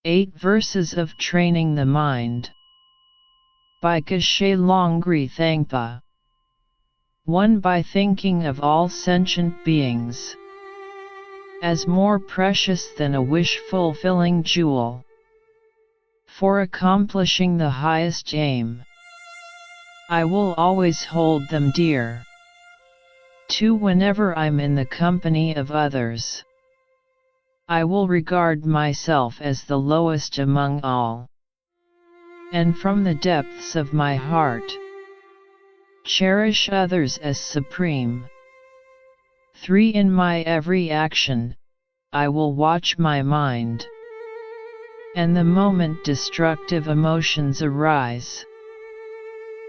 8 Verses of Training the Mind by Geshe Langri Thangpa. 1. By thinking of all sentient beings as more precious than a wish-fulfilling jewel, for accomplishing the highest aim, I will always hold them dear. 2. Whenever I'm in the company of others, I will regard myself as the lowest among all, and from the depths of my heart, cherish others as supreme. 3. In my every action, I will watch my mind, and the moment destructive emotions arise,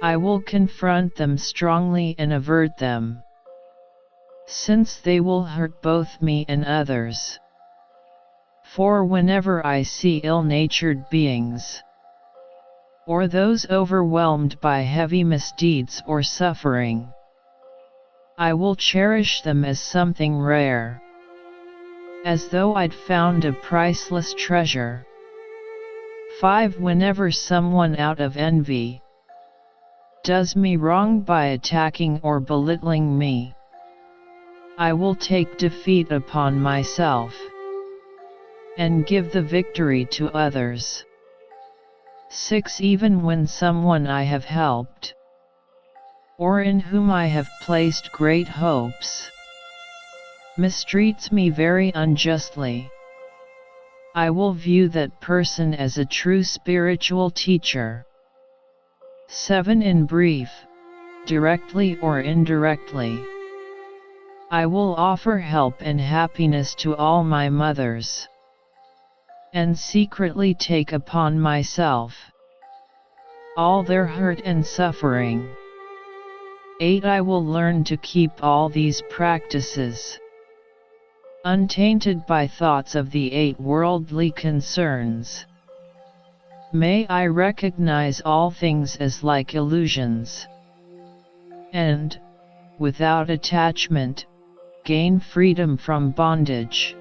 I will confront them strongly and avert them, since they will hurt both me and others. 4. Whenever I see ill-natured beings, or those overwhelmed by heavy misdeeds or suffering, I will cherish them as something rare, as though I'd found a priceless treasure. 5. Whenever someone out of envy does me wrong by attacking or belittling me, I will take defeat upon myself and give the victory to others. 6. Even when someone I have helped, or in whom I have placed great hopes, mistreats me very unjustly, I will view that person as a true spiritual teacher. 7. In brief, directly or indirectly, I will offer help and happiness to all my mothers, and secretly take upon myself all their hurt and suffering. 8. I will learn to keep all these practices untainted by thoughts of the 8 worldly concerns. May I recognize all things as like illusions, and, without attachment, gain freedom from bondage.